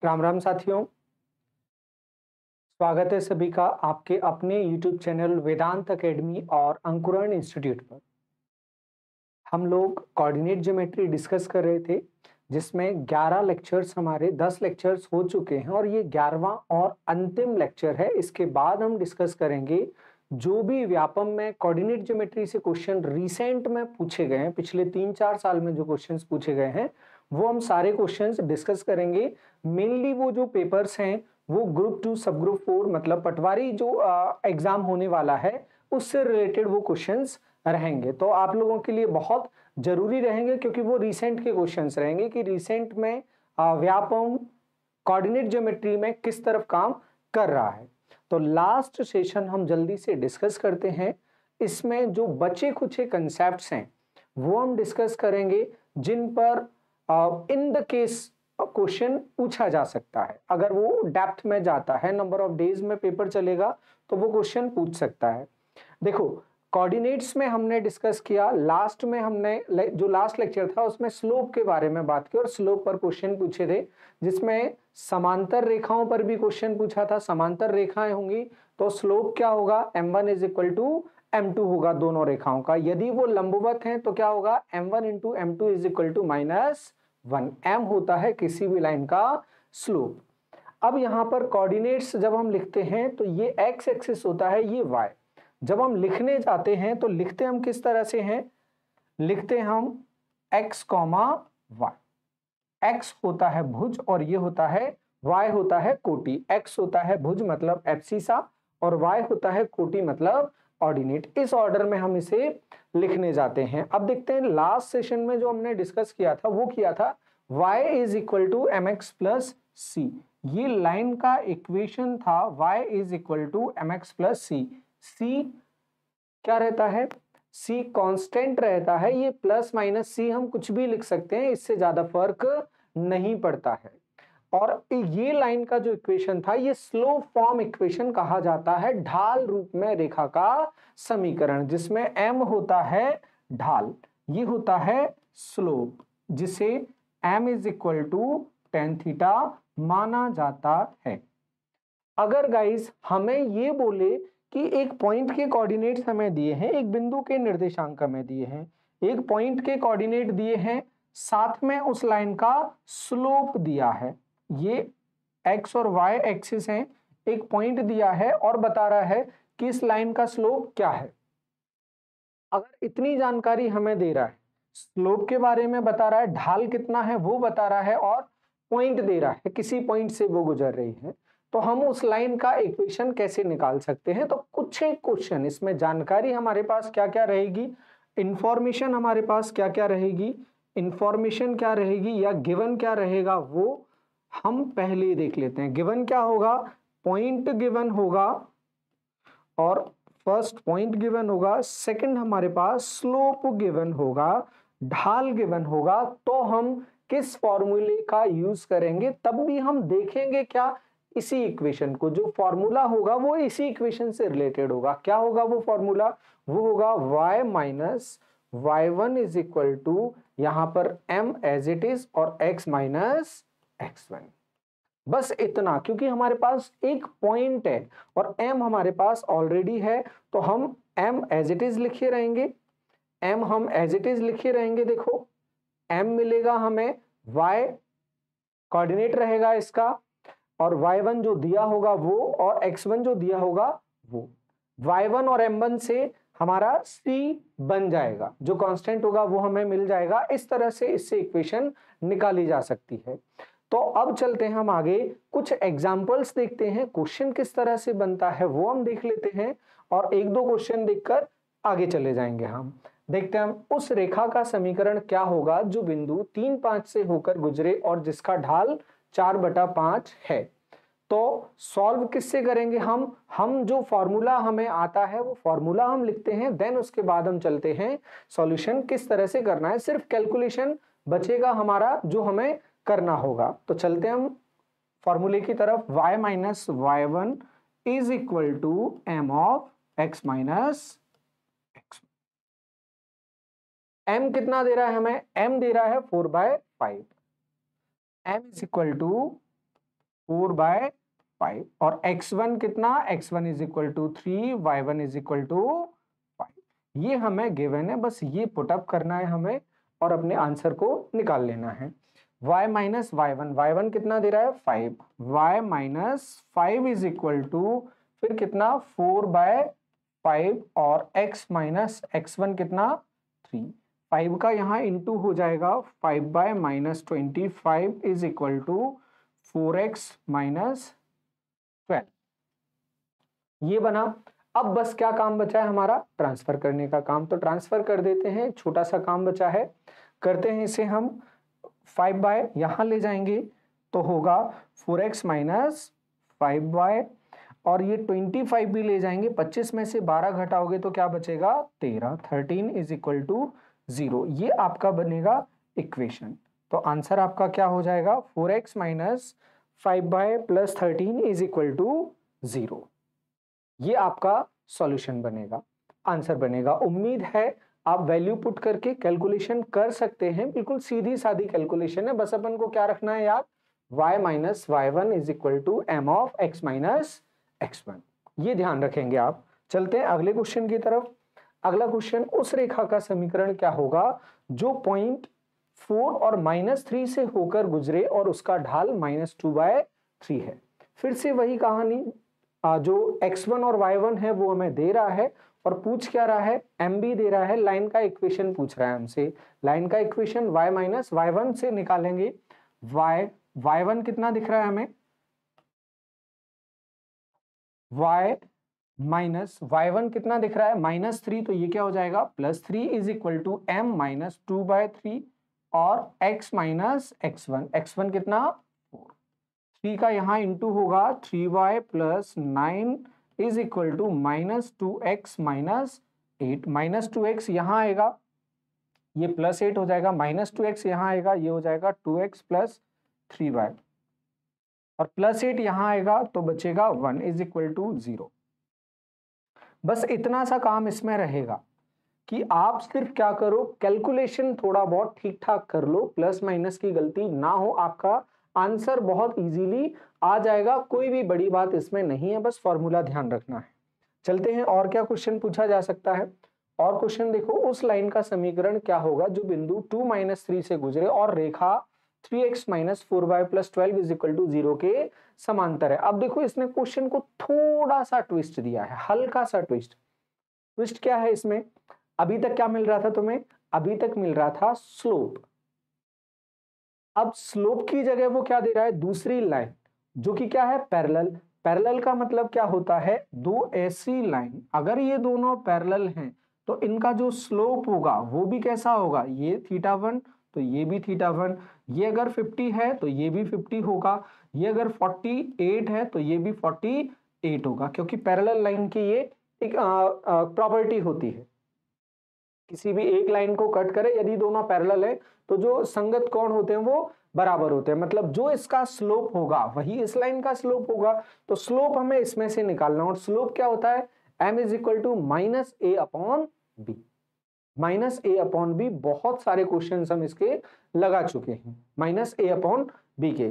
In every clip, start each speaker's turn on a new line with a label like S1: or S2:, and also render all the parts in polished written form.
S1: राम राम साथियों, स्वागत है सभी का आपके अपने YouTube चैनल वेदांत एकेडमी और अंकुरण इंस्टीट्यूट पर। हम लोग कोऑर्डिनेट ज्योमेट्री डिस्कस कर रहे थे, जिसमें 11 लेक्चर्स हमारे 10 लेक्चर्स हो चुके हैं और ये 11वां और अंतिम लेक्चर है। इसके बाद हम डिस्कस करेंगे जो भी व्यापम में कोऑर्डिनेट ज्योमेट्री से क्वेश्चन रिसेंट में पूछे गए हैं, पिछले 3-4 साल में जो क्वेश्चंस पूछे गए हैं वो हम सारे क्वेश्चंस डिस्कस करेंगे। मेनली वो जो पेपर्स हैं वो ग्रुप 2 सब ग्रुप 4 मतलब पटवारी जो एग्जाम होने वाला है उससे रिलेटेड वो क्वेश्चंस रहेंगे। तो आप लोगों के लिए बहुत जरूरी रहेंगे क्योंकि वो रिसेंट के क्वेश्चंस रहेंगे कि रिसेंट में व्यापम कोऑर्डिनेट ज्योमेट्री में किस तरफ काम कर रहा है। तो लास्ट सेशन हम जल्दी से डिस्कस करते हैं। इसमें जो बचे कुछ कंसेप्ट्स हैं वो हम डिस्कस करेंगे जिन पर इन द केस क्वेश्चन पूछा जा सकता है। अगर वो डेप्थ में जाता है, नंबर ऑफ डेज में पेपर चलेगा तो वो क्वेश्चन पूछ सकता है। देखो, कोऑर्डिनेट्स में हमने डिस्कस किया, लास्ट में हमने जो लास्ट लेक्चर था उसमें स्लोप के बारे में बात की और स्लोप पर क्वेश्चन पूछे थे, जिसमें समांतर रेखाओं पर भी क्वेश्चन पूछा था। समांतर रेखाएं होंगी तो स्लोप क्या होगा, m1 is equal to m2 होगा दोनों रेखाओं का। यदि वो लंबवत हैं तो क्या होगा, m1 into m2 is equal to -1। m होता है किसी भी लाइन का स्लोप। अब यहां पर कोऑर्डिनेट्स जब हम लिखते हैं तो ये x एक्सिस होता है, ये y। जब हम लिखने जाते हैं तो लिखते हम किस तरह से हैं, लिखते हम x कॉमा y। x होता है भुज और ये होता है y होता है कोटि। x होता है भुज मतलब एब्सिसा और y होता है कोटि मतलब ऑर्डिनेट। इस ऑर्डर में हम इसे लिखने जाते हैं। अब देखते हैं लास्ट सेशन में जो हमने डिस्कस किया था वो किया था y is equal to mx plus C. ये लाइन का इक्वेशन था, y is equal to mx plus C. C क्या रहता है, सी कांस्टेंट रहता है। ये प्लस माइनस सी हम कुछ भी लिख सकते हैं, इससे ज्यादा फर्क नहीं पड़ता है। और ये लाइन का जो इक्वेशन था ये स्लोप फॉर्म इक्वेशन कहा जाता है, ढाल रूप में रेखा का समीकरण, जिसमें m होता है ढाल, ये होता है स्लोप, जिसे m is equal to tan theta माना जाता है। अगर गाइस हमें ये बोले कि एक पॉइंट के कोऑर्डिनेट्स हमें दिए हैं, एक बिंदु के निर्देशांक हमें दिए हैं, एक पॉइंट के कोऑर्डिनेट दिए हैं, साथ में उस लाइन का स्लोप दिया है, ये x और y एक्सिस हैं, एक पॉइंट दिया है और बता रहा है कि इस लाइन का स्लोप क्या है। अगर इतनी जानकारी हमें दे रहा है, स्लोप के बारे में बता रहा है, ढाल कितना है वो बता रहा है और पॉइंट दे रहा है, किसी पॉइंट से वो गुजर रही है, तो हम उस लाइन का इक्वेशन कैसे निकाल सकते हैं। तो कुछ एक क्वेश्चन, इसमें जानकारी हमारे पास क्या क्या रहेगी, इंफॉर्मेशन हमारे पास क्या क्या रहेगी, इंफॉर्मेशन क्या रहेगी या गिवन क्या रहेगा, वो हम पहले ही देख लेते हैं। गिवन क्या होगा, पॉइंट गिवन होगा और फर्स्ट पॉइंट गिवन होगा, सेकंड हमारे पास स्लोप गिवन होगा, ढाल गिवन होगा। तो हम किस फॉर्मूले का यूज करेंगे, तब भी हम देखेंगे क्या, इसी इक्वेशन को, जो फॉर्मूला होगा वो इसी इक्वेशन से रिलेटेड होगा। क्या होगा वो फॉर्मूला, वो होगा y minus y1 is equal to यहां पर m एज इट इज और x माइनस x1। बस इतना, क्योंकि हमारे पास एक पॉइंट है और m हमारे पास ऑलरेडी है, तो हम m एज इट इज लिखे रहेंगे, m हम एज इट इज लिखे रहेंगे। देखो m मिलेगा हमें, y कोऑर्डिनेट रहेगा इसका, और y1 जो दिया होगा वो और x1 जो दिया होगा वो, y1 और m1 से हमारा c बन जाएगा, जो कांस्टेंट होगा वो हमें मिल जाएगा। इस तरह से इससे इक्वेशन निकाली जा सकती है। तो अब चलते हैं हम आगे, कुछ एग्जाम्पल्स देखते हैं, क्वेश्चन किस तरह से बनता है वो हम देख लेते हैं और एक दो क्वेश्चन देखकर आगे चले जाएंगे। हम देखते हैं हम उस रेखा का समीकरण क्या होगा जो बिंदु 3-5 से होकर गुजरे और जिसका ढाल 4/5 है। तो सॉल्व किससे करेंगे हम जो फॉर्मूला हमें आता है वो फॉर्मूला हम लिखते हैं, देन उसके बाद हम चलते हैं सॉल्यूशन किस तरह से करना है। सिर्फ कैलकुलेशन बचेगा हमारा जो हमें करना होगा। तो चलते हैं हम फॉर्मूले की तरफ, y minus y1 is equal to m of x minus x। m कितना दे रहा है हमें, m दे रहा है 4/5, m इज इक्वल टू 4/5 और x1 कितना, x1 is equal to 3, y1 is equal to 5। ये हमें गिवन है, बस ये पुटअप करना है हमें और अपने आंसर को निकाल लेना है। y माइनस y1, y1 कितना दे रहा है 5, y minus 5 is equal to फिर कितना 4/5 और x माइनस x1 कितना 3, 5 का यहाँ इंटू हो जाएगा 5/-25 is equal to 4x minus 12। ये बना। अब बस क्या काम बचा है हमारा, ट्रांसफर करने का काम। तो ट्रांसफर कर देते हैं, छोटा सा काम बचा है, करते हैं इसे हम। 5 यहां ले जाएंगे तो होगा 4x माइनस 5 और ये 25 भी ले जाएंगे, 25 में से 12 घटाओगे तो क्या बचेगा 13, 13 इज इक्वल टू 0। ये आपका बनेगा इक्वेशन। तो आंसर आपका क्या हो जाएगा 4x minus 5 plus 13 is equal to 0। ये आपका सॉल्यूशन बनेगा, आंसर बनेगा। उम्मीद है आप वैल्यू पुट करके कैलकुलेशन कर सकते हैं, बिल्कुल सीधी सादी कैलकुलेशन है। बस अपन को क्या रखना है यार, y minus y1 is equal to m of x minus x1, ये ध्यान रखेंगे आप। चलते हैं अगले क्वेश्चन की तरफ। अगला क्वेश्चन, उस रेखा का समीकरण क्या होगा जो पॉइंट 4 और -3 से होकर गुजरे और उसका ढाल -2/3 है। फिर से वही कहानी, जो x1 और y1 है वो हमें दे रहा है और पूछ क्या रहा है, m भी दे रहा है, लाइन का इक्वेशन पूछ रहा है हमसे। लाइन का इक्वेशन y माइनस y1 से निकालेंगे। y1 कितना दिख रहा है हमें, y माइनस y1 कितना दिख रहा है -3, तो ये क्या हो जाएगा +3 is equal to m minus 2/3 और x माइनस x1 कितना 4, 3 का यहाँ इंटू होगा 3y plus 9 is equal to -2x minus 8, -2x यहाँ आएगा, ये +8 हो जाएगा, -2x यहाँ आएगा, ये हो जाएगा 2x प्लस 3y और +8 यहाँ आएगा तो बचेगा 1 इज इक्वल टू 0। बस इतना सा काम इसमें रहेगा कि आप सिर्फ क्या करो, कैलकुलेशन थोड़ा बहुत ठीक ठाक कर लो, प्लस माइनस की गलती ना हो, आपका आंसर बहुत इजीली आ जाएगा। कोई भी बड़ी बात इसमें नहीं है, बस फॉर्मूला ध्यान रखना है। चलते हैं और क्या क्वेश्चन पूछा जा सकता है। और क्वेश्चन देखो, उस लाइन का समीकरण क्या होगा जो बिंदु 2-3 से गुजरे और रेखा 3x minus 4y plus 12 is equal to 0 के समांतर है। अब देखो इसने क्वेश्चन को थोड़ा सा ट्विस्ट दिया है, हल्का सा ट्विस्ट क्या है इसमें, अभी तक क्या मिल रहा था तुम्हें, अभी तक मिल रहा था स्लोप। अब स्लोप की जगह वो क्या दे रहा है, दूसरी लाइन जो कि क्या है पैरेलल। पैरेलल का मतलब क्या होता है, दो ऐसी लाइन अगर ये दोनों पैरेलल हैं तो इनका जो स्लोप होगा वो भी कैसा होगा, ये θ1 तो ये भी θ1, ये अगर 50 है तो ये भी 50 होगा, ये अगर 48 है तो ये भी 48 होगा, क्योंकि पैरेलल लाइन की ये एक प्रॉपर्टी होती है। किसी भी एक लाइन को कट करे, यदि दोनों पैरेलल है तो जो संगत कोण होते हैं वो बराबर होते हैं, मतलब जो इसका स्लोप होगा वही इस लाइन का स्लोप होगा। तो स्लोप हमें इसमें से निकालना, और स्लोप क्या होता है, m is equal to -a/b। -a/b, बहुत सारे क्वेश्चन हम इसके लगा चुके हैं -a/b के।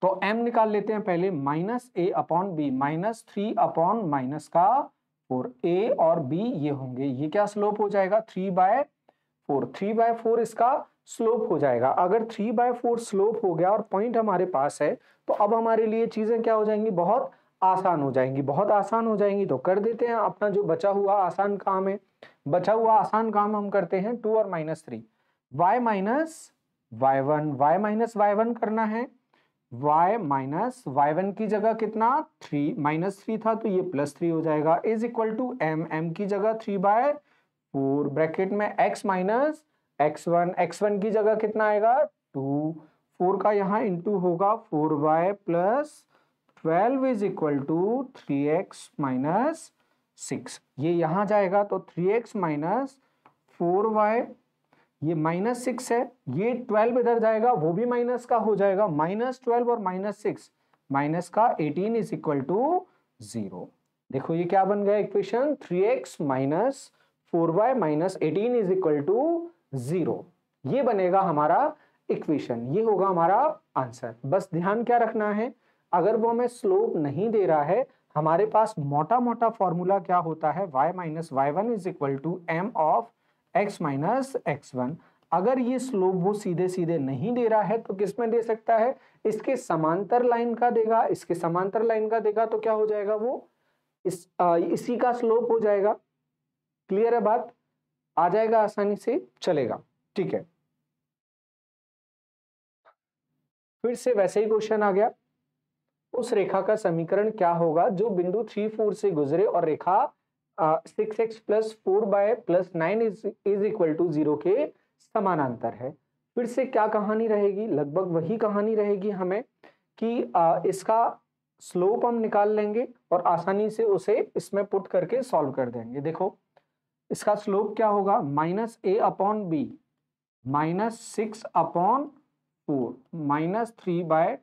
S1: तो m निकाल लेते हैं पहले, -a/b, -3 का 4, a और b ये होंगे, ये क्या स्लोप हो जाएगा 3/4, 3/4 इसका स्लोप हो जाएगा। अगर 3/4 स्लोप हो गया और पॉइंट हमारे पास है तो अब हमारे लिए चीजें क्या हो जाएंगी, बहुत आसान हो जाएंगी, बहुत आसान हो जाएंगी। तो कर देते हैं अपना जो बचा हुआ आसान काम है, बचा हुआ आसान काम हम करते हैं 2 और -3, y minus y1, y minus y1 करना है, y माइनस y1 की जगह कितना 3, -3 था तो ये +3 हो जाएगा, इज इक्वल टू m की जगह 3/4 ब्रैकेट में x माइनस x1 की जगह कितना आएगा 2, 4 का यहाँ इंटू होगा 4y plus 12 is equal to 3x minus 6, ये यहाँ जाएगा तो 3x माइनस 4y, ये -6 है, ये 12 इधर जाएगा वो भी माइनस का हो जाएगा, -12 और -6 माइनस का 18 इज इक्वल टू 0। देखो ये क्या बन गया equation, 3x minus 4y minus 18 is equal to 0। ये बनेगा हमारा इक्वेशन, ये होगा हमारा आंसर। बस ध्यान क्या रखना है, अगर वो हमें स्लोप नहीं दे रहा है, हमारे पास मोटा मोटा फॉर्मूला क्या होता है, y minus y one is equal to M of x minus x one. अगर ये स्लोप वो सीधे सीधे नहीं दे रहा है तो किस में दे सकता है, इसके समांतर लाइन का देगा, इसके समांतर लाइन का देगा तो क्या हो जाएगा, वो इसी का स्लोप हो जाएगा। क्लियर है बात, आ जाएगा आसानी से, चलेगा, ठीक है। फिर से वैसे ही क्वेश्चन आ गया, उस रेखा का समीकरण क्या होगा जो बिंदु 3 4 से गुजरे और रेखा 6x plus 4 by plus 9 is equal to 0 के समानांतर है। फिर से क्या कहानी रहेगी, लगभग वही कहानी रहेगी हमें कि इसका स्लोप हम निकाल लेंगे और आसानी से उसे इसमें पुट करके सॉल्व कर देंगे। देखो इसका स्लोप क्या होगा, minus A upon B minus 6 upon 4 minus 3 by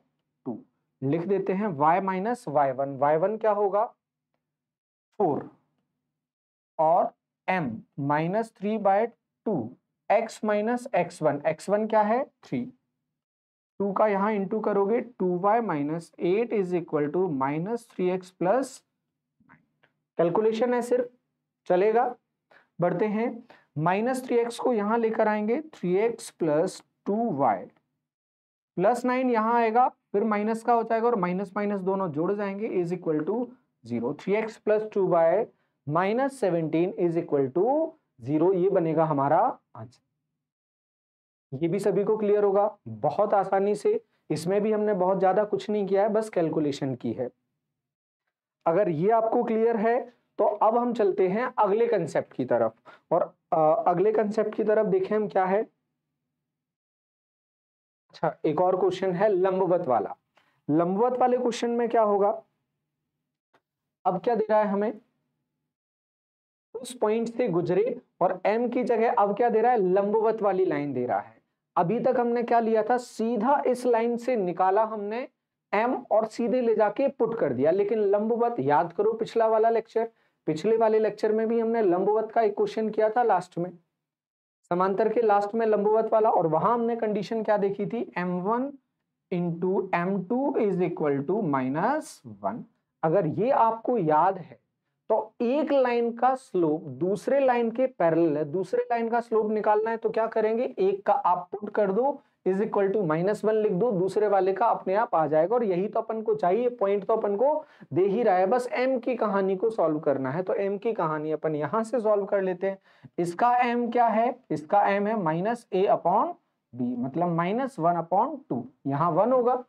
S1: 2, लिख देते हैं y minus y one, y one क्या होगा 4 और m minus 3 by 2 x minus x one, x one क्या है 3, 2 का यहाँ इंटू करोगे 2y minus 8 is equal to minus 3x plus, calculation है सिर्फ, चलेगा। बढ़ते हैं, माइनस 3x को यहाँ लेकर आएंगे 3x प्लस 2y प्लस 9 यहाँ आएगा, फिर माइनस का हो जाएगा और माइनस माइनस दोनों जोड़ जाएंगे, is equal to 0। 3x plus 2y minus 17 is equal to 0, ये बनेगा हमारा आंसर। ये भी सभी को क्लियर होगा, बहुत आसानी से, इसमें भी हमने बहुत ज्यादा कुछ नहीं किया है, बस कैलकुलेशन की है। अगर ये आपको क्लियर है तो अब हम चलते हैं अगले कंसेप्ट की तरफ, और अगले कंसेप्ट की तरफ देखें हम क्या है। अच्छा, एक और क्वेश्चन है लंबवत वाला। लंबवत वाले क्वेश्चन में क्या होगा, अब क्या दे रहा है हमें, उस पॉइंट से गुजरे और m की जगह अब क्या दे रहा है, लंबवत वाली लाइन दे रहा है। अभी तक हमने क्या लिया था, सीधा इस लाइन से निकाला हमने m और सीधे ले जाके पुट कर दिया, लेकिन लंबवत, याद करो पिछला वाला लेक्चर, पिछले वाले लेक्चर में भी हमने लंबवत का एक क्वेश्चन किया था लास्ट में, समांतर के लास्ट में लंबवत वाला, और वहां हमने कंडीशन क्या देखी थी, m1 into m2 is equal to minus 1। अगर ये आपको याद है तो एक लाइन का स्लोप दूसरे लाइन के पैरेलल है, दूसरे लाइन का स्लोप निकालना है तो क्या करेंगे, एक का आप पुट कर दो इज इक्वल टू -1 लिख दो, दूसरे वाले का अपने आप आ जाएगा, और यही तो अपन को चाहिए, पॉइंट तो अपन को दे ही रहा है, बस m की कहानी को सॉल्व करना है। तो m की कहानी अपन यहां से सॉल्व कर लेते हैं। इसका m क्या है, इसका m है माइनस a अपॉन b, मतलब -1 अपॉन 2, यहाँ 1 होगा,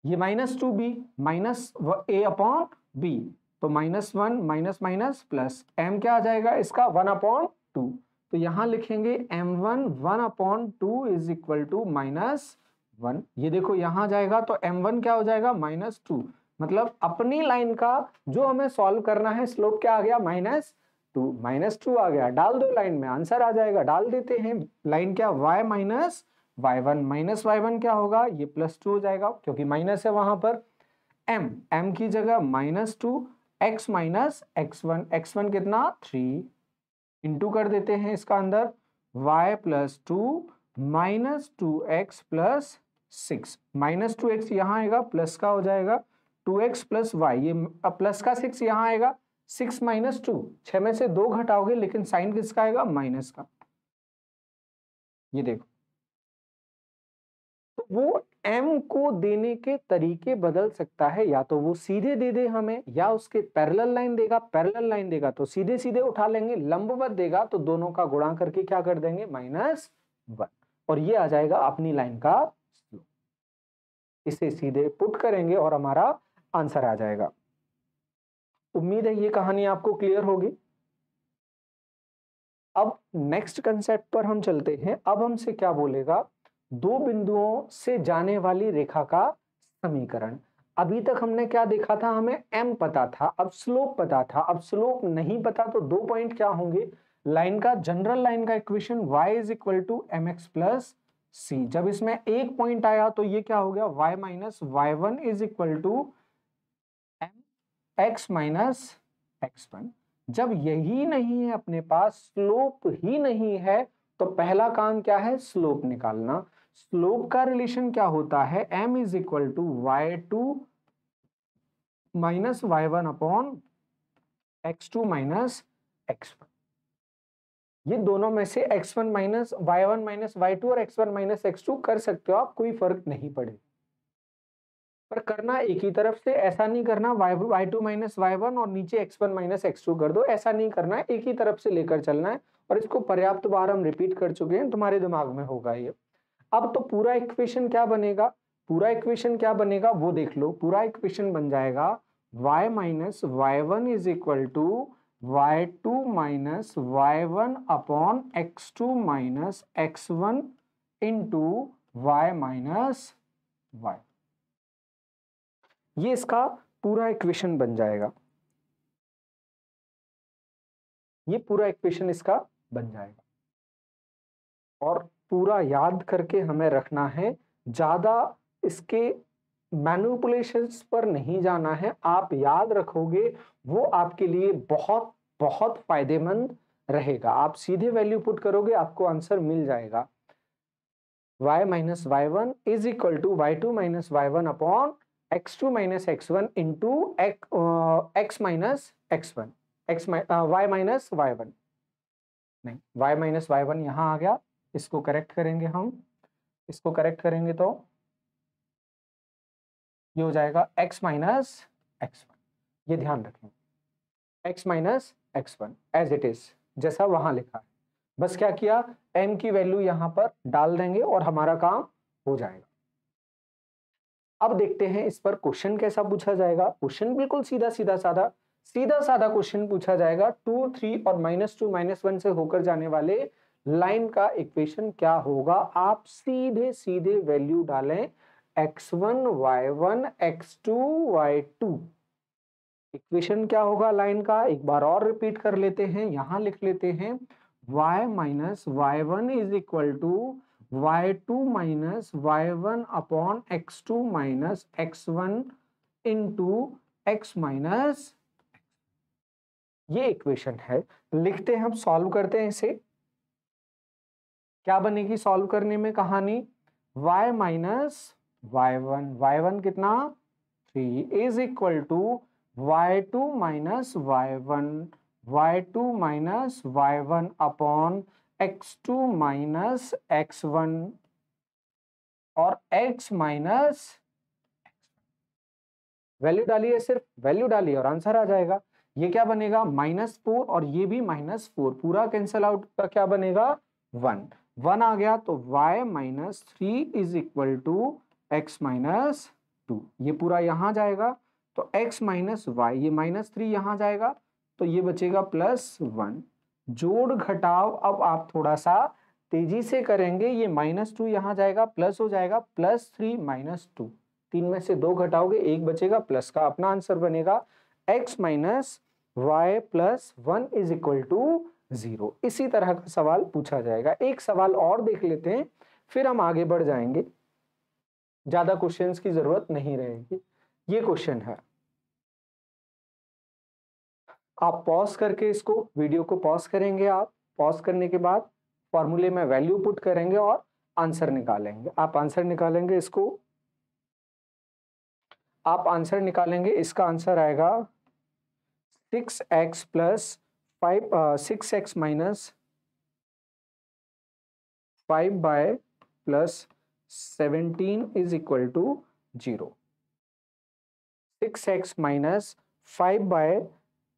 S1: ये -2b minus a upon b, तो -1 माइनस माइनस प्लस, m क्या आ जाएगा इसका 1 अपॉन 2, तो यहां लिखेंगे m1 1 upon 2 is equal to -1। ये देखो यहां जाएगा तो m1 क्या हो जाएगा -2, मतलब अपनी लाइन का जो हमें सॉल्व करना है स्लोप क्या आ गया, -2 आ गया, डाल दो लाइन में, आंसर आ जाएगा। डाल देते हैं, लाइन क्या, y माइनस वाई वन क्या होगा, ये +2 हो जाएगा क्योंकि माइनस है वहां पर, m की जगह -2 x माइनस एक्स वन कितना 3, इंटू कर देते हैं इसका अंदर, y plus 2 minus 2x plus 6, -2x यहाँ आएगा, प्लस का हो जाएगा 2x प्लस y, ये प्लस का 6 यहाँ आएगा, 6 माइनस 2, 6 में से 2 घटाओगे लेकिन साइन किसका आएगा, माइनस का। ये देखो, तो वो m को देने के तरीके बदल सकता है, या तो वो सीधे दे दे हमें, या उसके पैरेलल लाइन देगा, पैरेलल लाइन देगा तो सीधे सीधे उठा लेंगे, लंबवत देगा तो दोनों का गुणा करके क्या कर देंगे, -1, और ये आ जाएगा अपनी लाइन का स्लोप। इसे सीधे पुट करेंगे और हमारा आंसर आ जाएगा। उम्मीद है ये कहानी आपको क्लियर होगी। अब नेक्स्ट कंसेप्ट पर हम चलते हैं। अब हमसे क्या बोलेगा, दो बिंदुओं से जाने वाली रेखा का समीकरण। अभी तक हमने क्या देखा था, हमें m पता था, अब स्लोप पता था। अब स्लोप नहीं पता तो 2 पॉइंट क्या होंगे, लाइन का, जनरल लाइन का equation y is equal to mx plus c। जब इसमें एक पॉइंट आया तो ये क्या हो गया, y minus y one is equal to x minus x1। जब यही नहीं है अपने पास, स्लोप ही नहीं है, तो पहला काम क्या है, स्लोप निकालना। स्लोप का रिलेशन क्या होता है, m is equal to y2 minus y1 upon x2 minus x1। ये दोनों में से x1 minus y1 minus y2 और x1 माइनस x2 कर सकते हो आप, कोई फर्क नहीं पड़ेगा, पर करना एक ही तरफ से, ऐसा नहीं करना y2 माइनस y1 और नीचे x1 माइनस x2 कर दो, ऐसा नहीं करना है, एक ही तरफ से लेकर चलना है। और इसको पर्याप्त बार हम रिपीट कर चुके हैं, तुम्हारे दिमाग में होगा ये। अब तो पूरा इक्वेशन क्या बनेगा, पूरा इक्वेशन क्या बनेगा वो देख लो। पूरा इक्वेशन बन जाएगा y minus y1 is equal to y2 minus y1 upon x2 minus x1 into y minus y। ये इसका पूरा इक्वेशन बन जाएगा, ये पूरा इक्वेशन इसका बन जाएगा। और पूरा याद करके हमें रखना है, ज्यादा इसके मैनिपुलेशंस पर नहीं जाना है। आप याद रखोगे वो आपके लिए बहुत बहुत फायदेमंद रहेगा। आप सीधे वैल्यू पुट करोगे, आपको आंसर मिल जाएगा। y minus y1 is equal to y2 minus y1 upon x2 minus x1 into x minus x1, y minus y1 नहीं, y माइनस y1 यहाँ आ गया, इसको करेक्ट करेंगे हम, इसको करेक्ट करेंगे तो ये हो जाएगा x माइनस x1। ये ध्यान रखें, x minus x1 as it is, जैसा वहां लिखा है। बस क्या किया, m की वैल्यू यहां पर डाल देंगे और हमारा काम हो जाएगा। अब देखते हैं इस पर क्वेश्चन कैसा पूछा जाएगा। क्वेश्चन बिल्कुल सीधा सीधा साधा क्वेश्चन पूछा जाएगा। 2 3 और -2 -1 से होकर जाने वाले लाइन का इक्वेशन क्या होगा। आप सीधे सीधे वैल्यू डालें, x1 y1 x2 y2। Equation क्या होगा लाइन का, एक बार और रिपीट कर लेते हैं, यहां लिख लेते हैं y minus y1 is equal to y2 minus y1 upon x2 minus x1 into x minus. ये इक्वेशन है, लिखते हैं हम, सॉल्व करते हैं इसे। क्या बनेगी सॉल्व करने में कहानी, y माइनस y1 कितना 3 is equal to y2 minus y1 upon x2 minus x1 और x माइनस। वैल्यू डालिए, सिर्फ वैल्यू डालिए और आंसर आ जाएगा। ये क्या बनेगा -4 और ये भी -4, पूरा कैंसिल आउट का क्या बनेगा 1 आ गया। तो y minus 3 is equal to x minus 2। ये पूरा यहां जाएगा तो x माइनस y, ये -3 यहां जाएगा तो ये बचेगा +1। जोड़ घटाव अब आप थोड़ा सा तेजी से करेंगे, ये -2 यहां जाएगा, प्लस हो जाएगा +3 -2, 3 में से 2 घटाओगे 1 बचेगा, प्लस का अपना आंसर बनेगा x minus y plus 1 is equal to 0। इसी तरह का सवाल पूछा जाएगा। एक सवाल और देख लेते हैं, फिर हम आगे बढ़ जाएंगे, ज्यादा क्वेश्चंस की जरूरत नहीं रहेगी। ये क्वेश्चन है, आप पॉज करके इसको, वीडियो को पॉज करेंगे, आप पॉज करने के बाद फॉर्मूले में वैल्यू पुट करेंगे और आंसर निकालेंगे। आप आंसर निकालेंगे, इसको आप आंसर निकालेंगे, इसका आंसर आएगा 6x plus 5 6x minus 5 by plus 17 is equal to 0। 6x minus 5 by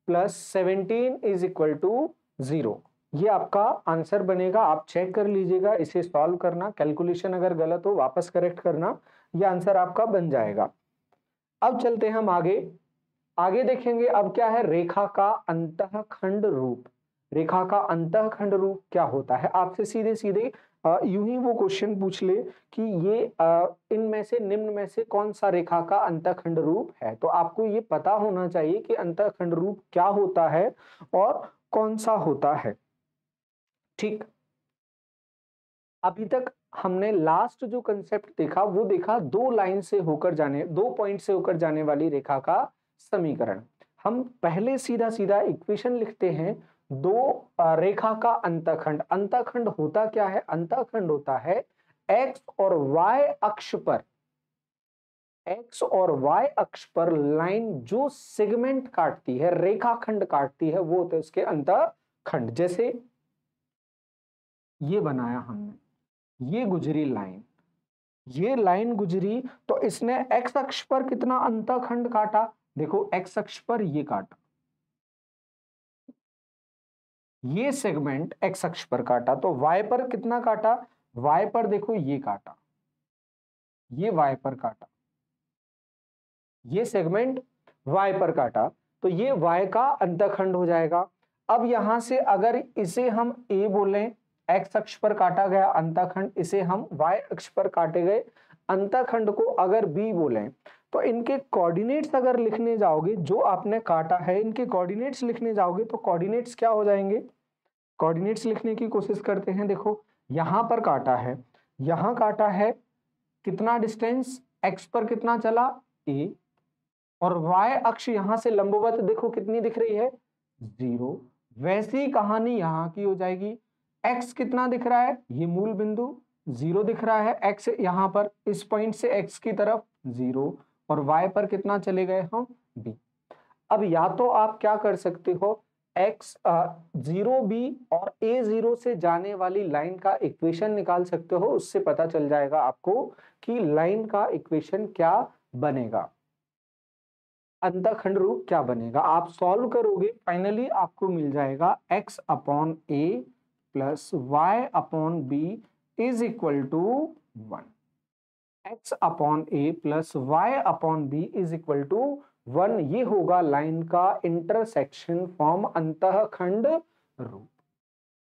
S1: plus 17 is equal to 0। ये आपका आंसर बनेगा। आप चेक कर लीजिएगा, इसे सॉल्व करना, कैलकुलेशन अगर गलत हो वापस करेक्ट करना, ये आंसर आपका बन जाएगा। अब चलते हैं हम आगे देखेंगे। अब क्या है, रेखा का अंतःखंड रूप। रेखा का अंतःखंड रूप क्या होता है, आपसे सीधे सीधे यूं ही वो क्वेश्चन पूछ ले कि ये इनमें से निम्न में से कौन सा रेखा का अंतःखंड रूप है, तो आपको ये पता होना चाहिए कि अंतःखंड रूप क्या होता है और कौन सा होता है। ठीक, अभी तक हमने लास्ट जो कंसेप्ट देखा वो देखा दो लाइन से होकर जाने, 2 पॉइंट से होकर जाने वाली रेखा का समीकरण। हम पहले सीधा सीधा इक्वेशन लिखते हैं, दो रेखा का अंतःखंड। अंतःखंड होता क्या है, अंतःखंड होता है एक्स और वाई अक्ष पर, एक्स और वाई अक्ष पर लाइन जो सेगमेंट काटती है, रेखाखंड काटती है, वो होते हैं उसके अंतःखंड। जैसे ये बनाया हमने, ये गुजरी लाइन, ये लाइन गुजरी तो इसने एक्स अक्ष पर कितना अंतःखंड काटा, देखो एक्स अक्ष पर ये काटा, ये सेगमेंट एक्स अक्ष पर काटा, तो वाई पर कितना काटा, वाई पर देखो ये काटा, ये वाई पर काटा, ये सेगमेंट वाई पर काटा, तो ये वाई का अंतःखंड हो जाएगा। अब यहां से अगर इसे हम ए बोलें, एक्स अक्ष पर काटा गया अंतःखंड, इसे हम वाई अक्ष पर काटे गए अंतःखंड को अगर बी बोलें, तो इनके कोऑर्डिनेट्स अगर लिखने जाओगे, जो आपने काटा है इनके कोऑर्डिनेट्स लिखने जाओगे तो कोऑर्डिनेट्स क्या हो जाएंगे, कोऑर्डिनेट्स लिखने की कोशिश करते हैं। देखो यहां पर काटा है, यहां काटा है, कितना डिस्टेंस, एक्स पर कितना चला ए, और वाई अक्ष यहां से लंबवत देखो कितनी दिख रही है 0। वैसी कहानी यहां की हो जाएगी, एक्स कितना दिख रहा है, ये मूल बिंदु 0 दिख रहा है, एक्स यहां पर इस पॉइंट से एक्स की तरफ 0, और वाई पर कितना चले गए हम बी। अब या तो आप क्या कर सकते हो, एक्स 0b और a0 से जाने वाली लाइन का इक्वेशन निकाल सकते हो, उससे पता चल जाएगा आपको कि लाइन का इक्वेशन क्या बनेगा, अंतःखंड रूप क्या बनेगा। आप सॉल्व करोगे, फाइनली आपको मिल जाएगा x upon a plus y upon b is equal to 1। x upon a plus y upon b is equal to 1, ये होगा लाइन का इंटरसेक्शन फॉर्म अंतःखंड रूप,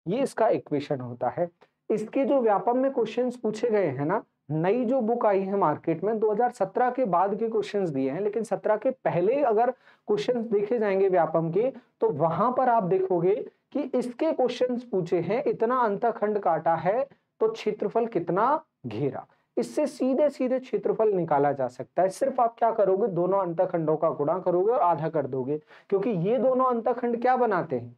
S1: ये इसका इक्वेशन होता है। इसके जो व्यापम में क्वेश्चंस पूछे गए हैं ना, नई जो बुक आई है मार्केट में 2017 के बाद के क्वेश्चंस दिए हैं, लेकिन 17 के पहले अगर क्वेश्चंस देखे जाएंगे व्यापम के, तो वहां पर आप देखोगे कि इसके क्वेश्चंस पूछे हैं, इतना अंतःखंड काटा है तो क्षेत्रफल कितना घेरा, इससे सीधे सीधे क्षेत्रफल निकाला जा सकता है। सिर्फ आप क्या करोगे, दोनों अंतःखंडों का गुणा करोगे और आधा कर दोगे, क्योंकि ये दोनों अंतःखंड क्या बनाते हैं,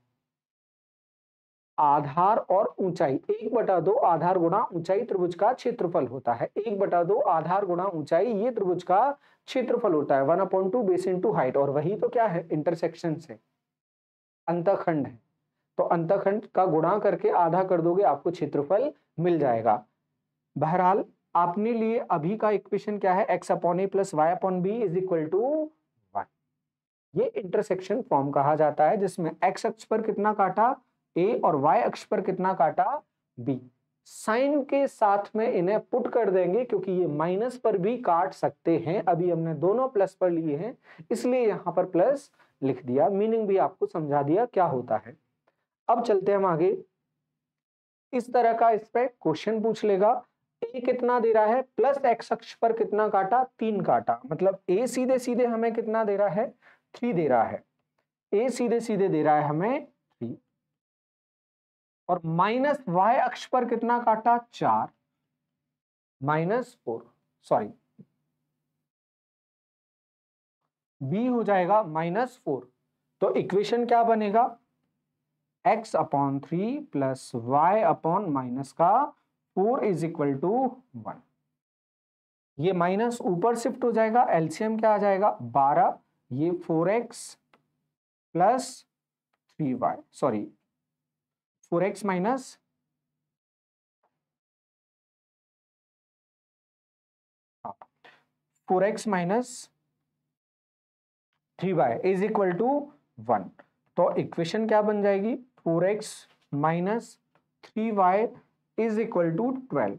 S1: आधार और ऊंचाई, 1/2 आधार गुणा ऊंचाई त्रिभुज का क्षेत्रफल होता है, 1/2 आधार गुणा ऊंचाई ये त्रिभुज का क्षेत्रफल होता है, 1/2 बेस इंटू हाइट, और वही तो क्या है, इंटरसेक्शन से अंतःखंड है, तो अंतःखंड का गुणा करके आधा कर दोगे आपको क्षेत्रफल मिल जाएगा। बहरहाल आपने लिए अभी का इक्वेशन क्या है, x upon a plus y upon b is equal to 1, ये इंटरसेक्शन फॉर्म कहा जाता है, जिसमें x अक्ष पर कितना काटा a और y अक्ष पर कितना काटा b। साइन के साथ में इन्हें पुट कर देंगे, क्योंकि ये माइनस पर भी काट सकते हैं, अभी हमने दोनों प्लस पर लिए हैं इसलिए यहां पर प्लस लिख दिया, मीनिंग भी आपको समझा दिया क्या होता है। अब चलते हैं हम आगे, इस तरह का इस पे क्वेश्चन पूछ लेगा, a कितना दे रहा है, प्लस x अक्ष पर कितना काटा, 3 काटा, मतलब a सीधे सीधे हमें कितना दे रहा है, 3 दे रहा है, a सीधे सीधे दे रहा है हमें 3, और माइनस y अक्ष पर कितना काटा, 4, -4, सॉरी b हो जाएगा -4, तो इक्वेशन क्या बनेगा, x upon 3 plus y upon minus का 4 इज इक्वल टू 1। ये माइनस ऊपर शिफ्ट हो जाएगा, एलसीएम क्या आ जाएगा 12, ये 4x plus 3y, sorry 4x minus 4x minus 3y is equal to 1, तो इक्वेशन क्या बन जाएगी, 4x minus 3y is equal to 12।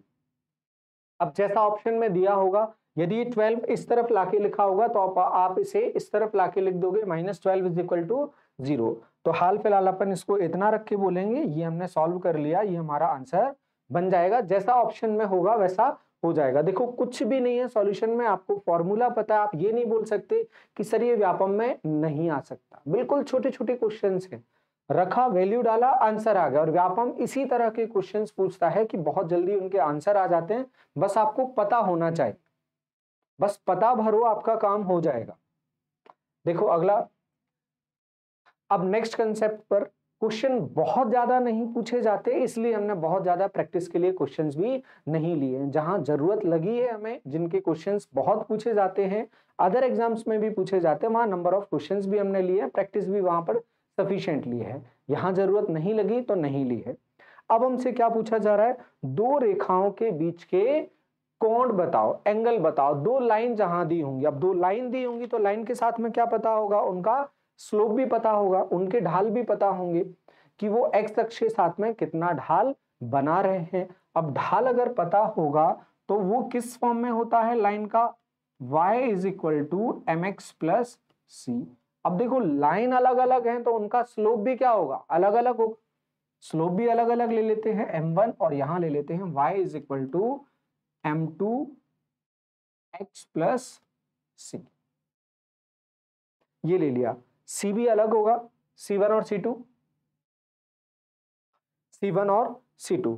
S1: अब जैसा ऑप्शन में दिया होगा, यदि ये 12 इस तरफ लाके लिखा होगा तो आप इसे इस तरफ लाके लिख दोगे, -12 इज इक्वल टू 0, तो हाल फिलहाल अपन इसको इतना रख के बोलेंगे, ये हमने सॉल्व कर लिया, ये हमारा आंसर बन जाएगा, जैसा ऑप्शन में होगा वैसा हो जाएगा। देखो कुछ भी नहीं है सॉल्यूशन में, आपको फॉर्मूला पता है, आप ये नहीं बोल सकते कि सर ये व्यापम में नहीं आ सकता, बिल्कुल छोटे छोटे क्वेश्चन है, रखा वैल्यू डाला आंसर आ गया, और व्यापम इसी तरह के क्वेश्चंस पूछता है कि बहुत जल्दी उनके आंसर आ जाते हैं, बस आपको पता होना चाहिए, बस पता भरो आपका काम हो जाएगा। देखो अगला, अब नेक्स्ट कंसेप्ट पर क्वेश्चन बहुत ज्यादा नहीं पूछे जाते, इसलिए हमने बहुत ज्यादा प्रैक्टिस के लिए क्वेश्चंस भी नहीं लिए। जहां जरूरत लगी है हमें, जिनके क्वेश्चंस बहुत पूछे जाते हैं, अदर एग्जाम्स में भी पूछे जाते हैं, वहां नंबर ऑफ क्वेश्चंस भी हमने लिए, प्रैक्टिस भी वहां पर सफिशिएंटली है। यहाँ जरूरत नहीं लगी तो नहीं ली है। अब हमसे क्या पूछा जा रहा है, दो रेखाओं के बीच के कोण बताओ, एंगल बताओ। दो लाइन जहां दी होंगी, अब दो लाइन दी होंगी तो लाइन के साथ में क्या पता होगा, उनका स्लोप भी पता होगा, उनके ढाल भी पता होंगे कि वो एक्स अक्ष के साथ में कितना ढाल बना रहे हैं। अब ढाल अगर पता होगा तो वो किस फॉर्म में होता है लाइन का, y is equal to m x plus C. अब देखो लाइन अलग अलग है तो उनका स्लोप भी क्या होगा, अलग अलग होगा। स्लोप भी अलग अलग ले लेते हैं m1 और यहां ले लेते हैं y is equal to m2 x plus C. ये ले लिया। c भी अलग होगा, c1 और c2, c1 और c2।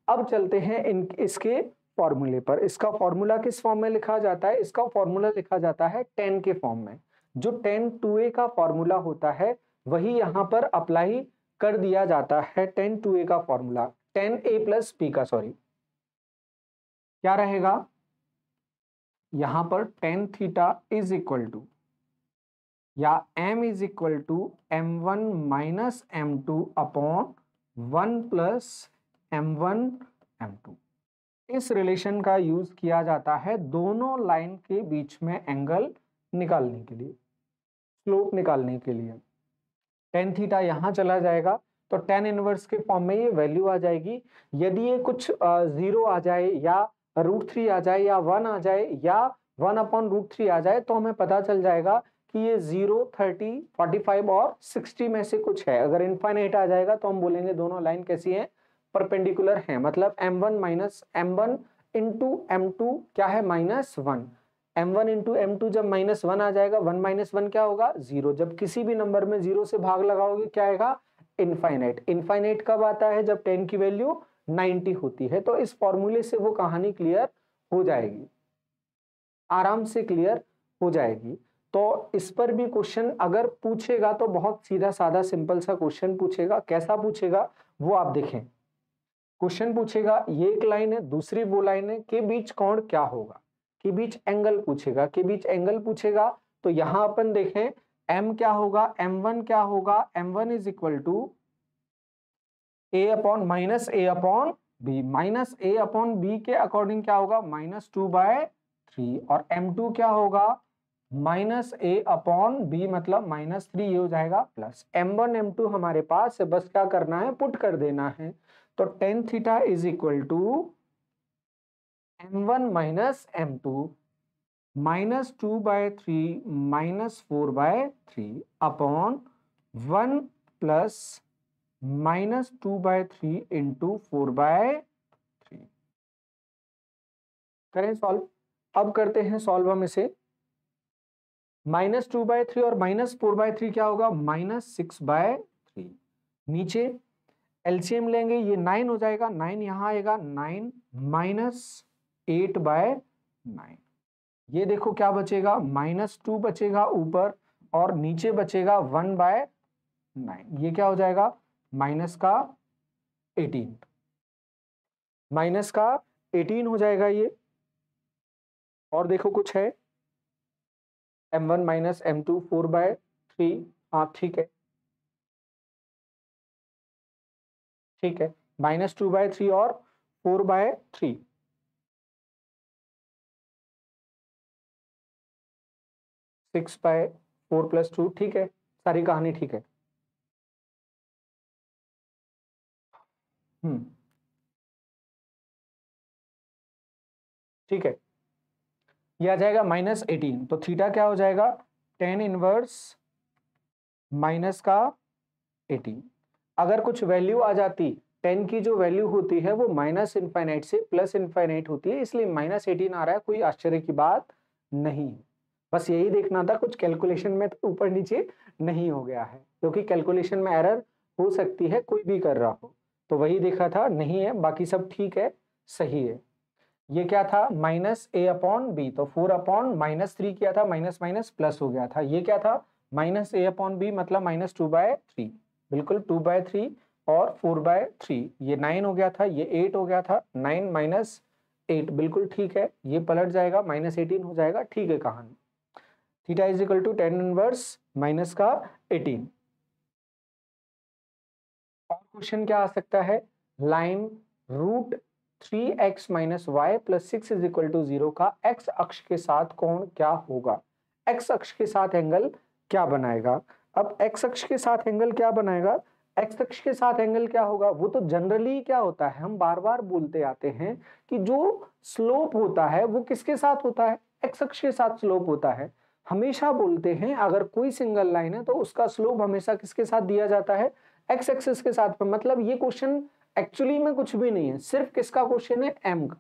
S1: अब चलते हैं इसके फॉर्मूले पर। इसका फॉर्मूला किस फॉर्म में लिखा जाता है, इसका फॉर्मूला लिखा जाता है tan के फॉर्म में। जो tan 2a का फॉर्मूला होता है वही यहां पर अप्लाई कर दिया जाता है। tan 2a का formula tan a plus b का, सॉरी क्या रहेगा यहां पर, tan theta is equal to या m is equal to m1 minus m2 upon 1 plus m1 m2। इस रिलेशन का यूज किया जाता है दोनों लाइन के बीच में एंगल निकालने के लिए, स्लोप निकालने के लिए। tan थीटा यहां चला जाएगा तो tan इनवर्स के फॉर्म में ये वैल्यू आ जाएगी। यदि ये कुछ 0 आ जाए या √3 आ जाए या 1 आ जाए या 1 अपॉन √3 आ जाए तो हमें पता चल जाएगा कि ये 0, 30, 45 और 60 में से कुछ है। अगर इनफाइनाइट आ जाएगा तो हम बोलेंगे दोनों लाइन कैसी है, परपेंडिकुलर है। मतलब m1 minus m1 into m2 क्या है, -1। m1 इंटू m2 जब -1 आ जाएगा, 1 माइनस 1 क्या होगा, 0। जब किसी भी नंबर में 0 से भाग लगाओगे क्या आएगा, इनफाइनाइट। इनफाइनाइट कब आता है, जब 10 की वैल्यू 90 होती है। तो इस फॉर्मूले से वो कहानी क्लियर हो जाएगी, आराम से क्लियर हो जाएगी। तो इस पर भी क्वेश्चन अगर पूछेगा तो बहुत सीधा साधा सिंपल सा क्वेश्चन पूछेगा। कैसा पूछेगा वो आप देखें। क्वेश्चन पूछेगा, ये एक लाइन है, दूसरी वो लाइन है, के बीच कोण क्या होगा, के बीच एंगल पूछेगा। के बीच एंगल पूछेगा तो यहां अपन देखें m क्या होगा, m1 क्या होगा, m1 is equal to a upon minus a upon b। Minus a upon b के अकॉर्डिंग क्या होगा, -2/3। और m2 क्या होगा, -a अपॉन b, मतलब -3। ये हो जाएगा प्लस m1 m2 हमारे पास है, बस क्या करना है, पुट कर देना है। तो tan theta is equal to m1 minus m2 -2/3 -4/3 upon 1 plus -2/3 into 4/3। करें सॉल्व। अब करते हैं सॉल्व हम इसे। -2/3 और -4/3 क्या होगा, -6/3। नीचे एलसीएम लेंगे, ये 9 हो जाएगा, 9 यहां आएगा, 9 -8/9। ये देखो क्या बचेगा, -2 बचेगा ऊपर और नीचे बचेगा 1/9। ये क्या हो जाएगा, माइनस का 18 हो जाएगा ये। और देखो कुछ है, m1 माइनस m2 4/3। हाँ ठीक है, ठीक है, -2/3 और 4/3। 6/4 + 2, ठीक है, सारी कहानी ठीक है। ठीक है, ये आ जाएगा -18। तो थीटा क्या हो जाएगा, tan इनवर्स माइनस का 18। अगर कुछ वैल्यू आ जाती, tan की जो वैल्यू होती है वो -इनफाइनाइट से +इनफाइनाइट होती है, इसलिए -18 आ रहा है, कोई आश्चर्य की बात नहीं। बस यही देखना था, कुछ कैलकुलेशन में तो ऊपर नीचे नहीं हो गया है, क्योंकि कैलकुलेशन में एरर हो सकती है, कोई भी कर रहा हो। तो वही देखा था, नहीं है, बाकी सब ठीक है, सही है। ये क्या था, -a अपॉन b। तो 4 अपॉन -3 किया था, माइनस माइनस प्लस हो गया था। ये क्या था, -a अपॉन b, मतलब -2/3। बिल्कुल 2/3 और 4/3, ये 9 हो गया था, ये 8 हो गया था, 9 माइनस 8 बिल्कुल ठीक है, ये पलट जाएगा, -18 हो जाएगा, ठीक है कहानी। Theta is equal to tan inverse minus का 18। और क्वेश्चन क्या आ सकता है, line √3x minus y plus 6 is equal to 0 का x अक्ष के साथ कोण क्या होगा, x अक्ष के साथ एंगल क्या बनाएगा। अब x अक्ष के साथ एंगल क्या बनाएगा, x अक्ष के साथ एंगल क्या होगा, वो तो जनरली क्या होता है, हम बार बार बोलते आते हैं कि जो स्लोप होता है वो किसके साथ होता है, x अक्ष के साथ स्लोप होता है। हमेशा बोलते हैं अगर कोई सिंगल लाइन है तो उसका स्लोप हमेशा किसके साथ दिया जाता है, एक्स एक्सिस के साथ। मतलब ये क्वेश्चन एक्चुअली में कुछ भी नहीं है, सिर्फ किसका क्वेश्चन है, एम का,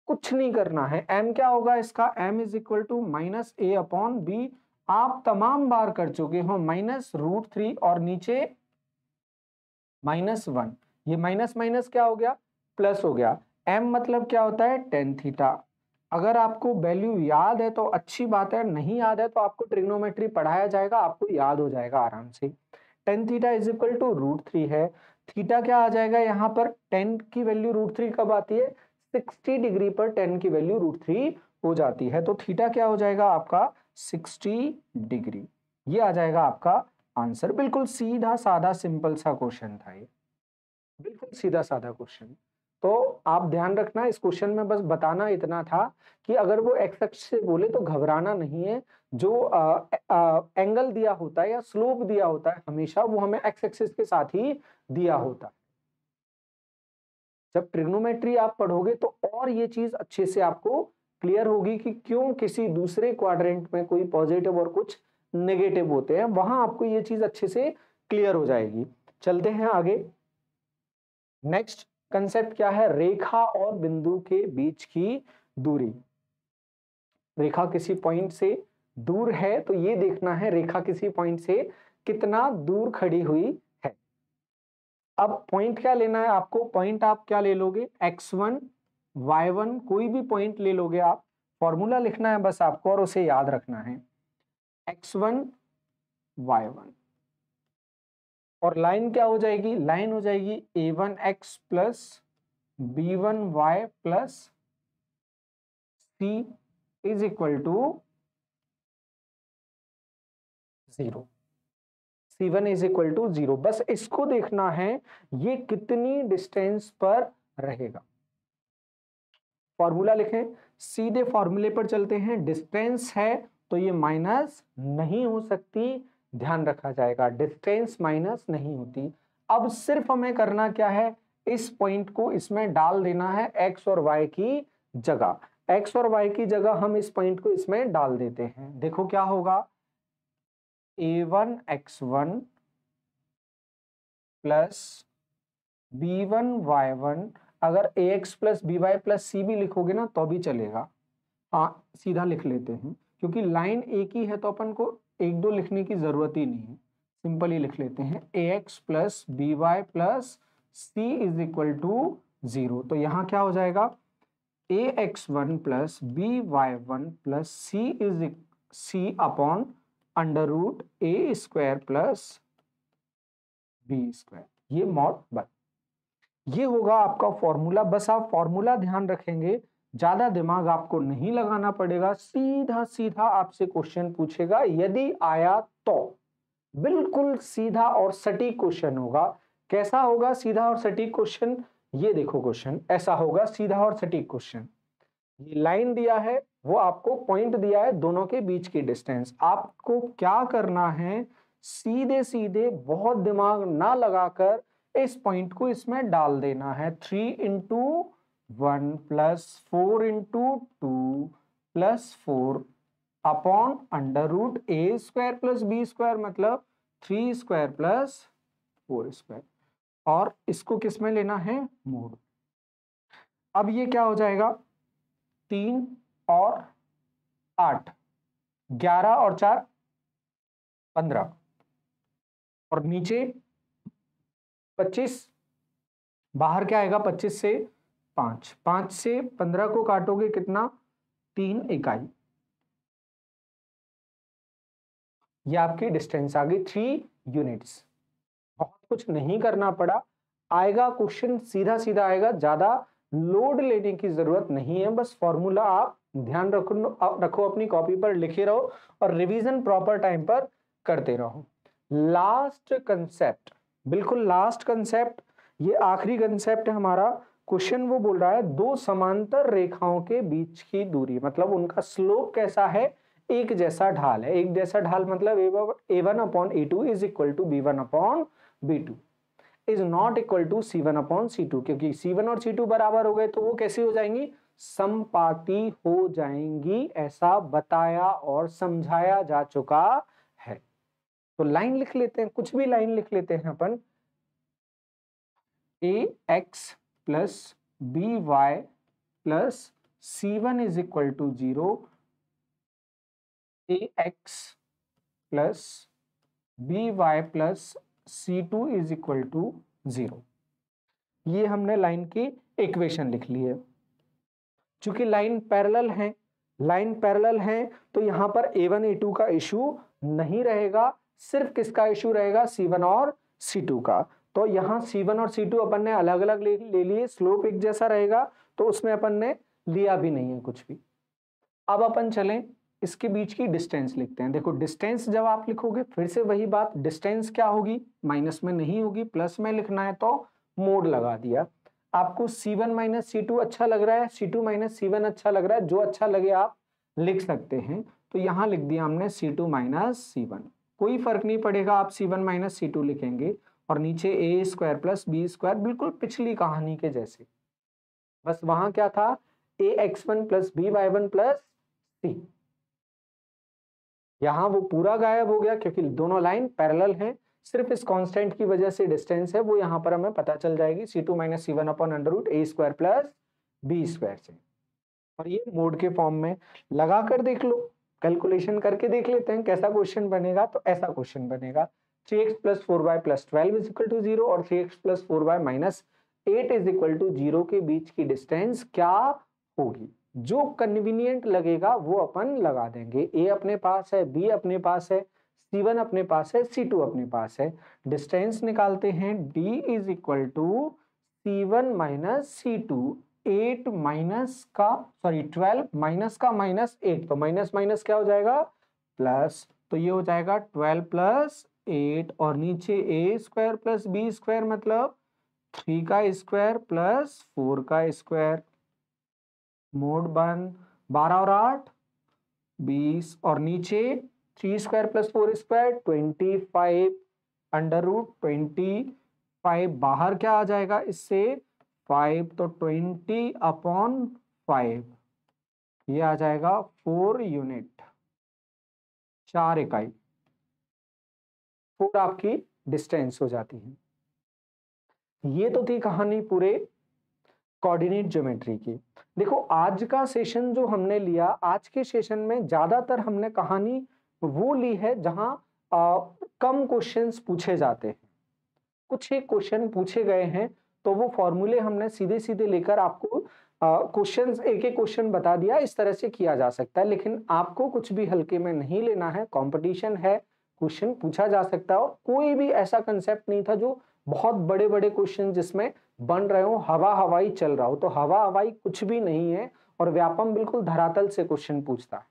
S1: कुछ नहीं करना है। एम क्या होगा इसका, M is equal to -a/b। आप तमाम बार कर चुके हो, -√3 और नीचे -1, ये माइनस माइनस क्या हो गया, प्लस हो गया। एम मतलब क्या होता है, tan थीटा। अगर आपको वैल्यू याद है तो अच्छी बात है, नहीं याद है तो आपको ट्रिग्नोमेट्री पढ़ाया जाएगा, आपको याद हो जाएगा आराम से। tan theta is equal to √3 है। थीटा क्या आ जाएगा यहाँ पर, tan की वैल्यू √3 कब आती है, 60 डिग्री पर tan की वैल्यू √3 हो जाती है, तो थीटा क्या हो जाएगा आपका 60 डिग्री। ये आ जाएगा आपका आंसर। बिल्कुल सीधा साधा सिंपल सा क्वेश्चन था ये, बिल्कुल सीधा साधा क्वेश्चन। तो आप ध्यान रखना, इस क्वेश्चन में बस बताना इतना था कि अगर वो एक्स अक्ष से बोले तो घबराना नहीं है। जो एंगल दिया होता है या स्लोप दिया होता है हमेशा वो हमें एक्स एक्सिस के साथ ही दिया होता है। जब ट्रिग्नोमेट्री आप पढ़ोगे तो और ये चीज अच्छे से आपको क्लियर होगी कि क्यों किसी दूसरे क्वाड्रेंट में कोई पॉजिटिव और कुछ नेगेटिव होते हैं, वहां आपको ये चीज अच्छे से क्लियर हो जाएगी। चलते हैं आगे। नेक्स्ट कंसेप्ट क्या है, रेखा और बिंदु के बीच की दूरी। रेखा किसी पॉइंट से दूर है तो ये देखना है रेखा किसी पॉइंट से कितना दूर खड़ी हुई है। अब पॉइंट क्या लेना है आपको, पॉइंट आप क्या ले लोगे, x1 y1 कोई भी पॉइंट ले लोगे आप, फॉर्मूला लिखना है बस आपको और उसे याद रखना है, x1 y1। और लाइन क्या हो जाएगी, लाइन हो जाएगी a1x plus b1y plus c is equal to 0। C1 is equal to 0, बस इसको देखना है ये कितनी डिस्टेंस पर रहेगा। फॉर्मूला लिखें, सीधे फॉर्मूले पर चलते हैं। डिस्टेंस है तो ये माइनस नहीं हो सकती, ध्यान रखा जाएगा, डिस्टेंस माइनस नहीं होती। अब सिर्फ हमें करना क्या है, इस पॉइंट को इसमें डाल देना है एक्स और वाई की जगह। एक्स और वाई की जगह हम इस पॉइंट को इसमें डाल देते हैं। देखो क्या होगा, a1x1 प्लस b1y1, अगर ax प्लस by प्लस सी भी लिखोगे ना तो भी चलेगा, सीधा लिख लेते हैं क्योंकि लाइन एक ही है तो अपन को एक दो लिखने की जरूरत ही नहीं है, सिंपल ही लिख लेते हैं ax plus by plus c is equal to 0। तो यहाँ क्या हो जाएगा, ax1 plus by1 plus c upon under root ए स्क्वायर प्लस बी स्क्वायर, ये मॉड बन, ये होगा आपका फॉर्मूला। बस आप फॉर्मूला ध्यान रखेंगे, ज्यादा दिमाग आपको नहीं लगाना पड़ेगा, सीधा सीधा आपसे क्वेश्चन पूछेगा, यदि आया तो बिल्कुल सीधा और सटीक क्वेश्चन होगा। कैसा होगा सीधा और सटीक क्वेश्चन, ये देखो क्वेश्चन ऐसा होगा, सीधा और सटीक क्वेश्चन। ये लाइन दिया है, वो आपको पॉइंट दिया है, दोनों के बीच की डिस्टेंस। आपको क्या करना है, सीधे सीधे बहुत दिमाग ना लगाकर इस पॉइंट को इसमें डाल देना है। 3 × 1 plus 4 × 2 plus 4 upon under root ए स्क्वायर प्लस बी स्क्वायर, मतलब 3 स्क्वायर प्लस 4 स्क्वायर, और इसको किस में लेना है, मोड। अब ये क्या हो जाएगा, 3 और 8, 11 और 4 15, और नीचे 25, बाहर क्या आएगा 25 से 5, 5 से 15 को काटोगे कितना, 3 इकाई। ये आपकी डिस्टेंस आ गई 3 यूनिट्स। बहुत कुछ नहीं करना पड़ा, आएगा क्वेश्चन सीधा सीधा आएगा, ज्यादा लोड लेने की जरूरत नहीं है। बस फॉर्मूला आप ध्यान रखो अपनी कॉपी पर लिखे रहो और रिवीजन प्रॉपर टाइम पर करते रहो। लास्ट कंसेप्ट, बिल्कुल लास्ट कंसेप्ट, ये आखिरी कंसेप्ट है हमारा। क्वेश्चन वो बोल रहा है दो समांतर रेखाओं के बीच की दूरी, मतलब उनका स्लोप कैसा है, एक जैसा ढाल है। एक जैसा ढाल मतलब a1 upon a2 is equal to b1 upon b2 is not equal to c1 upon c2, क्योंकि c1 और c2 बराबर हो गए तो वो कैसे हो जाएंगी, समपाती हो जाएंगी, ऐसा बताया और समझाया जा चुका है। तो लाइन लिख लेते हैं, कुछ भी लाइन लिख लेते हैं अपन, ax plus by plus c1 is equal to 0, ax plus by plus c2 is equal to 0। ये हमने लाइन की इक्वेशन लिख ली है। चूंकि लाइन पैरेलल है तो यहां पर a1 a2 का इशू नहीं रहेगा, सिर्फ किसका इशू रहेगा, c1 और c2 का। तो यहाँ c1 और c2 अपन ने अलग अलग ले लिए, स्लोप एक जैसा रहेगा तो उसमें अपन ने लिया भी नहीं है कुछ भी। अब अपन चलें इसके बीच की डिस्टेंस लिखते हैं। देखो डिस्टेंस जब आप लिखोगे फिर से वही बात, डिस्टेंस क्या होगी, माइनस में नहीं होगी, प्लस में लिखना है तो मोड लगा दिया। आपको c1 माइनस c2 अच्छा लग रहा है, c2 माइनस c1 अच्छा लग रहा है, जो अच्छा लगे आप लिख सकते हैं। तो यहां लिख दिया हमने c2 माइनस c1, कोई फर्क नहीं पड़ेगा, आप c1 माइनस c2 लिखेंगे और नीचे a square plus b square, बिल्कुल पिछली कहानी के जैसे। बस वहां क्या था, ax1 plus by1 plus c, यहां वो पूरा गायब हो गया क्योंकि दोनों लाइन पैरेलल हैं। सिर्फ इस कांस्टेंट की वजह से डिस्टेंस है वो यहाँ पर हमें पता चल जाएगी, c2 minus c1 upon under root a square plus b square से। और ये मोड के फॉर्म में लगा कर देख लो, कैलकुलेशन करके देख लेते हैं कैसा क्वेश्चन बनेगा। तो ऐसा क्वेश्चन बनेगा 3x plus 4y plus 12 is equal to 0 और 3x plus 4y minus 8 is equal to 0 के बीच की डिस्टेंस क्या होगी। जो कन्वीनियंट लगेगा वो अपन लगा देंगे, a अपने पास है, b अपने पास है, c1 अपने पास है, c2 अपने पास है। डिस्टेंस निकालते हैं, d is equal to c1 minus c2, 8 minus का 12 माइनस का माइनस 8, तो माइनस माइनस क्या हो जाएगा, प्लस, तो ये हो जाएगा 12 प्लस 8 और नीचे a square plus b square मतलब 3 का स्क्वायर प्लस 4 का स्क्वायर, मोड 12 और 8 20 और नीचे 3 square plus 4 square 25 under root 25, बाहर क्या आ जाएगा इससे 5, तो 20 अपॉन 5, ये आ जाएगा 4 यूनिट, 4 इकाई, 4 आपकी डिस्टेंस हो जाती है। ये तो थी कहानी पूरे कोऑर्डिनेट ज्योमेट्री की। देखो आज का सेशन जो हमने लिया, आज के सेशन में ज्यादातर हमने कहानी वो ली है जहां कम क्वेश्चंस पूछे जाते हैं, कुछ एक क्वेश्चन पूछे गए हैं तो वो फॉर्मूले हमने सीधे सीधे लेकर आपको क्वेश्चंस एक एक क्वेश्चन बता दिया। इस तरह से किया जा सकता है, लेकिन आपको कुछ भी हल्के में नहीं लेना है, कंपटीशन है, क्वेश्चन पूछा जा सकता है। कोई भी ऐसा कंसेप्ट नहीं था जो बहुत बड़े बड़े क्वेश्चन जिसमें बन रहे हो, हवा हवाई चल रहा हो, तो हवा हवाई कुछ भी नहीं है और व्यापम बिल्कुल धरातल से क्वेश्चन पूछता है।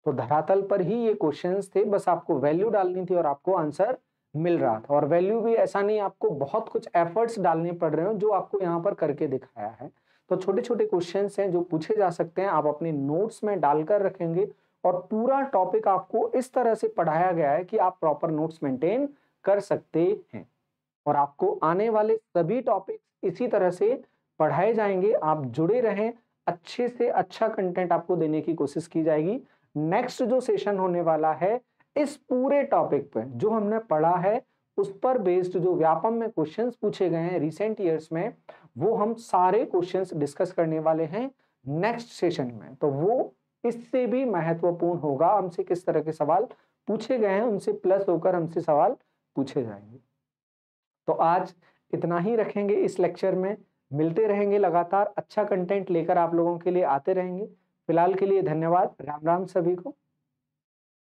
S1: तो धरातल पर ही ये क्वेश्चंस थे, बस आपको वैल्यू डालनी थी और आपको आंसर मिल रहा था। और वैल्यू भी ऐसा नहीं आपको बहुत कुछ एफर्ट्स डालने पड़ रहे हो, जो आपको यहाँ पर करके दिखाया है। तो छोटे छोटे क्वेश्चंस हैं जो पूछे जा सकते हैं, आप अपने नोट्स में डालकर रखेंगे और पूरा टॉपिक आपको इस तरह से पढ़ाया गया है कि आप प्रॉपर नोट्स मेंटेन कर सकते हैं। और आपको आने वाले सभी टॉपिक इसी तरह से पढ़ाए जाएंगे, आप जुड़े रहें, अच्छे से अच्छा कंटेंट आपको देने की कोशिश की जाएगी। नेक्स्ट जो सेशन होने वाला है इस पूरे टॉपिक पे जो हमने पढ़ा है उस पर बेस्ड जो व्यापम में क्वेश्चंस पूछे गए हैं रिसेंट ईयर्स में, वो हम सारे क्वेश्चंस डिस्कस करने वाले हैं नेक्स्ट सेशन में। तो वो इससे भी महत्वपूर्ण होगा, हमसे किस तरह के सवाल पूछे गए हैं उनसे प्लस होकर हमसे सवाल पूछे जाएंगे। तो आज इतना ही रखेंगे इस लेक्चर में, मिलते रहेंगे लगातार, अच्छा कंटेंट लेकर आप लोगों के लिए आते रहेंगे। फिलहाल के लिए धन्यवाद, राम राम सभी को।